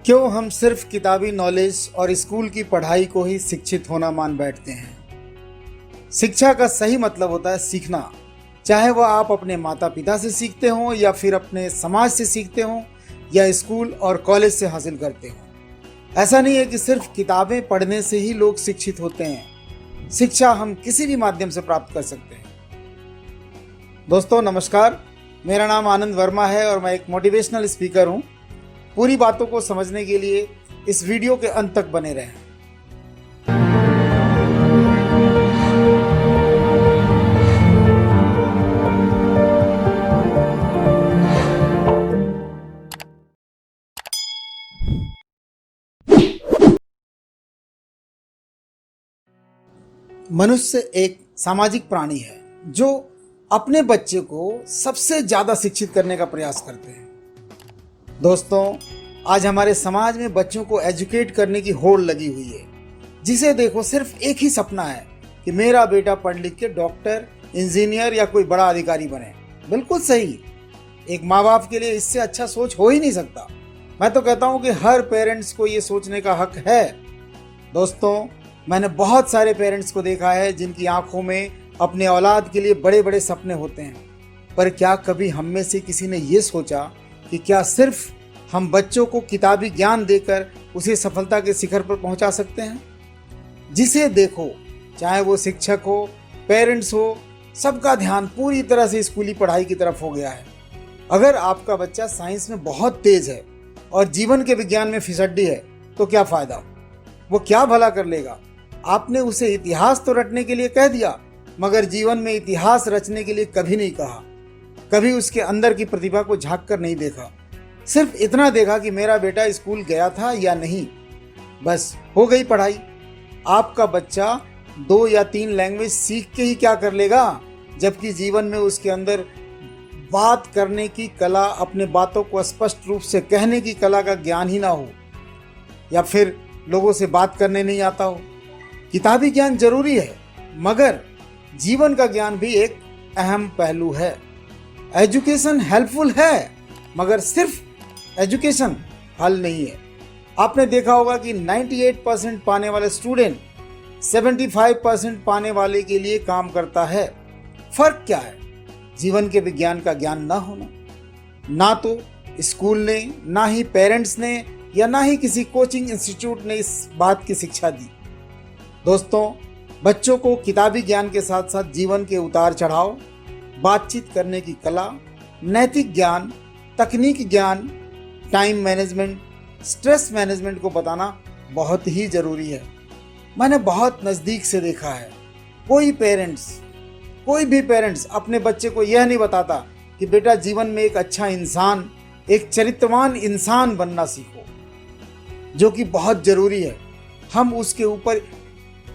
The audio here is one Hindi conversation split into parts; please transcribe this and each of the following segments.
क्यों हम सिर्फ किताबी नॉलेज और स्कूल की पढ़ाई को ही शिक्षित होना मान बैठते हैं। शिक्षा का सही मतलब होता है सीखना, चाहे वह आप अपने माता पिता से सीखते हों या फिर अपने समाज से सीखते हों या स्कूल और कॉलेज से हासिल करते हों। ऐसा नहीं है कि सिर्फ किताबें पढ़ने से ही लोग शिक्षित होते हैं। शिक्षा हम किसी भी माध्यम से प्राप्त कर सकते हैं। दोस्तों नमस्कार, मेरा नाम आनंद वर्मा है और मैं एक मोटिवेशनल स्पीकर हूँ। पूरी बातों को समझने के लिए इस वीडियो के अंत तक बने रहें। मनुष्य एक सामाजिक प्राणी है जो अपने बच्चे को सबसे ज्यादा शिक्षित करने का प्रयास करते हैं। दोस्तों, आज हमारे समाज में बच्चों को एजुकेट करने की होड़ लगी हुई है। जिसे देखो सिर्फ एक ही सपना है कि मेरा बेटा पढ़ लिख के डॉक्टर, इंजीनियर या कोई बड़ा अधिकारी बने। बिल्कुल सही, एक माँ बाप के लिए इससे अच्छा सोच हो ही नहीं सकता। मैं तो कहता हूँ कि हर पेरेंट्स को ये सोचने का हक है। दोस्तों, मैंने बहुत सारे पेरेंट्स को देखा है जिनकी आंखों में अपने औलाद के लिए बड़े बड़े सपने होते हैं, पर क्या कभी हम में से किसी ने ये सोचा कि क्या सिर्फ हम बच्चों को किताबी ज्ञान देकर उसे सफलता के शिखर पर पहुंचा सकते हैं? जिसे देखो, चाहे वो शिक्षक हो, पेरेंट्स हो, सबका ध्यान पूरी तरह से स्कूली पढ़ाई की तरफ हो गया है। अगर आपका बच्चा साइंस में बहुत तेज है और जीवन के विज्ञान में फिसड्डी है तो क्या फायदा? वो क्या भला कर लेगा? आपने उसे इतिहास तो रटने के लिए कह दिया, मगर जीवन में इतिहास रचने के लिए कभी नहीं कहा। कभी उसके अंदर की प्रतिभा को झांक कर नहीं देखा। सिर्फ इतना देखा कि मेरा बेटा स्कूल गया था या नहीं, बस हो गई पढ़ाई। आपका बच्चा 2 या 3 लैंग्वेज सीख के ही क्या कर लेगा, जबकि जीवन में उसके अंदर बात करने की कला, अपने बातों को स्पष्ट रूप से कहने की कला का ज्ञान ही ना हो, या फिर लोगों से बात करने नहीं आता हो। किताबी ज्ञान जरूरी है, मगर जीवन का ज्ञान भी एक अहम पहलू है। एजुकेशन हेल्पफुल है, मगर सिर्फ एजुकेशन हल नहीं है। आपने देखा होगा कि 98% पाने वाले स्टूडेंट 75% पाने वाले के लिए काम करता है। फर्क क्या है? जीवन के विज्ञान का ज्ञान ना होना। ना तो स्कूल ने, ना ही पेरेंट्स ने, या ना ही किसी कोचिंग इंस्टीट्यूट ने इस बात की शिक्षा दी। दोस्तों, बच्चों को किताबी ज्ञान के साथ साथ जीवन के उतार चढ़ाव, बातचीत करने की कला, नैतिक ज्ञान, तकनीक ज्ञान, टाइम मैनेजमेंट, स्ट्रेस मैनेजमेंट को बताना बहुत ही ज़रूरी है। मैंने बहुत नज़दीक से देखा है, कोई भी पेरेंट्स अपने बच्चे को यह नहीं बताता कि बेटा जीवन में एक अच्छा इंसान, एक चरित्रवान इंसान बनना सीखो, जो कि बहुत ज़रूरी है। हम उसके ऊपर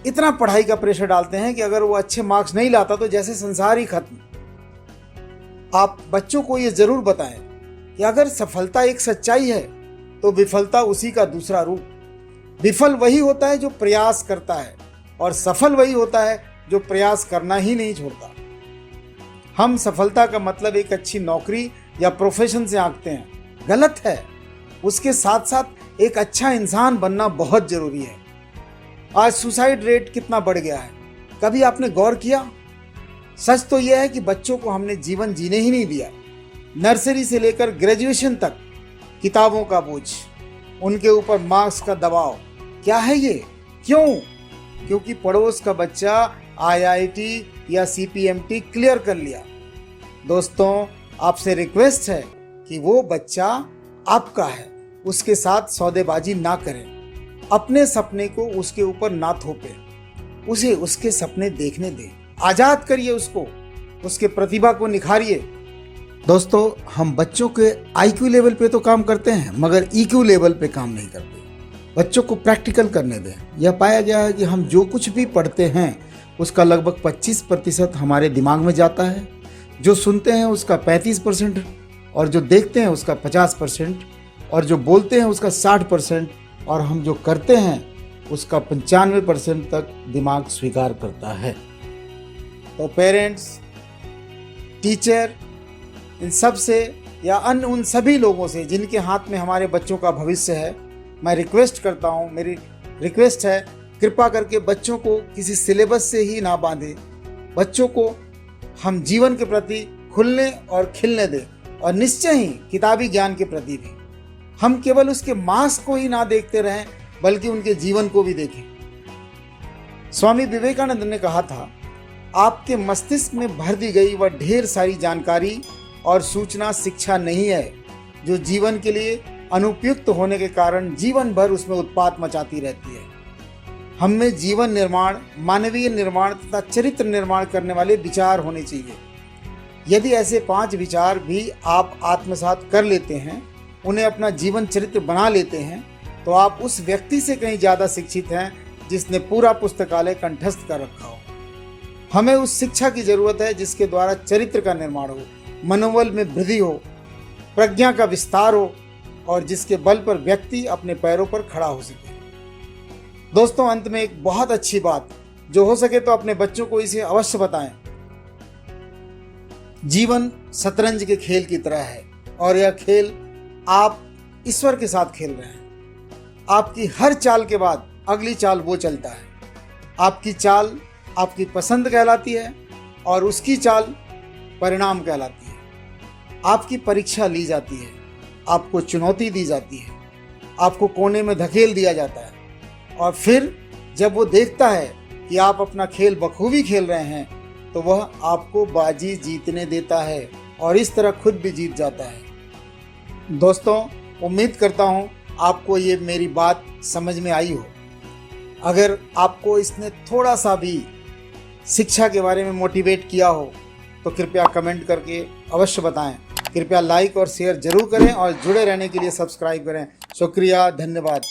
इतना पढ़ाई का प्रेशर डालते हैं कि अगर वो अच्छे मार्क्स नहीं लाता तो जैसे संसार ही खत्म। आप बच्चों को ये ज़रूर बताएं कि अगर सफलता एक सच्चाई है तो विफलता उसी का दूसरा रूप। विफल वही होता है जो प्रयास करता है, और सफल वही होता है जो प्रयास करना ही नहीं छोड़ता। हम सफलता का मतलब एक अच्छी नौकरी या प्रोफेशन से आंकते हैं, गलत है। उसके साथ साथ एक अच्छा इंसान बनना बहुत जरूरी है। आज सुसाइड रेट कितना बढ़ गया है, कभी आपने गौर किया? सच तो यह है कि बच्चों को हमने जीवन जीने ही नहीं दिया। नर्सरी से लेकर ग्रेजुएशन तक किताबों का बोझ, उनके ऊपर मार्क्स का दबाव। क्या है ये? क्यों? क्योंकि पड़ोस का बच्चा IIT या CPMT क्लियर कर लिया। दोस्तों, आपसे रिक्वेस्ट है कि वो बच्चा आपका है, उसके साथ सौदेबाजी ना करें। अपने सपने को उसके ऊपर ना थोपें, उसे उसके सपने देखने दें। आज़ाद करिए उसको, उसके प्रतिभा को निखारिए। दोस्तों, हम बच्चों के IQ लेवल पे तो काम करते हैं, मगर EQ लेवल पे काम नहीं करते। बच्चों को प्रैक्टिकल करने दें। यह पाया गया है कि हम जो कुछ भी पढ़ते हैं उसका लगभग 25% हमारे दिमाग में जाता है, जो सुनते हैं उसका 35%, और जो देखते हैं उसका 50%, और जो बोलते हैं उसका 60%, और हम जो करते हैं उसका 95% तक दिमाग स्वीकार करता है। तो पेरेंट्स, टीचर, इन सब से या अन्य उन सभी लोगों से जिनके हाथ में हमारे बच्चों का भविष्य है, मैं रिक्वेस्ट करता हूँ, मेरी रिक्वेस्ट है, कृपा करके बच्चों को किसी सिलेबस से ही ना बांधें। बच्चों को हम जीवन के प्रति खुलने और खिलने दें, और निश्चय ही किताबी ज्ञान के प्रति भी। हम केवल उसके मार्क्स को ही ना देखते रहें, बल्कि उनके जीवन को भी देखें। स्वामी विवेकानंद ने कहा था, आपके मस्तिष्क में भर दी गई वह ढेर सारी जानकारी और सूचना शिक्षा नहीं है, जो जीवन के लिए अनुपयुक्त होने के कारण जीवन भर उसमें उत्पात मचाती रहती है। हम में जीवन निर्माण, मानवीय निर्माण तथा चरित्र निर्माण करने वाले विचार होने चाहिए। यदि ऐसे 5 विचार भी आप आत्मसात कर लेते हैं, उन्हें अपना जीवन चरित्र बना लेते हैं, तो आप उस व्यक्ति से कहीं ज़्यादा शिक्षित हैं जिसने पूरा पुस्तकालय कंठस्थ कर रखा हो। हमें उस शिक्षा की जरूरत है जिसके द्वारा चरित्र का निर्माण हो, मनोबल में वृद्धि हो, प्रज्ञा का विस्तार हो, और जिसके बल पर व्यक्ति अपने पैरों पर खड़ा हो सके। दोस्तों, अंत में एक बहुत अच्छी बात, जो हो सके तो अपने बच्चों को इसे अवश्य बताएं। जीवन शतरंज के खेल की तरह है, और यह खेल आप ईश्वर के साथ खेल रहे हैं। आपकी हर चाल के बाद अगली चाल वो चलता है। आपकी चाल आपकी पसंद कहलाती है, और उसकी चाल परिणाम कहलाती है। आपकी परीक्षा ली जाती है, आपको चुनौती दी जाती है, आपको कोने में धकेल दिया जाता है, और फिर जब वो देखता है कि आप अपना खेल बखूबी खेल रहे हैं, तो वह आपको बाजी जीतने देता है, और इस तरह खुद भी जीत जाता है। दोस्तों, उम्मीद करता हूँ आपको ये मेरी बात समझ में आई हो। अगर आपको इसने थोड़ा सा भी शिक्षा के बारे में मोटिवेट किया हो, तो कृपया कमेंट करके अवश्य बताएं। कृपया लाइक और शेयर जरूर करें, और जुड़े रहने के लिए सब्सक्राइब करें। शुक्रिया, धन्यवाद।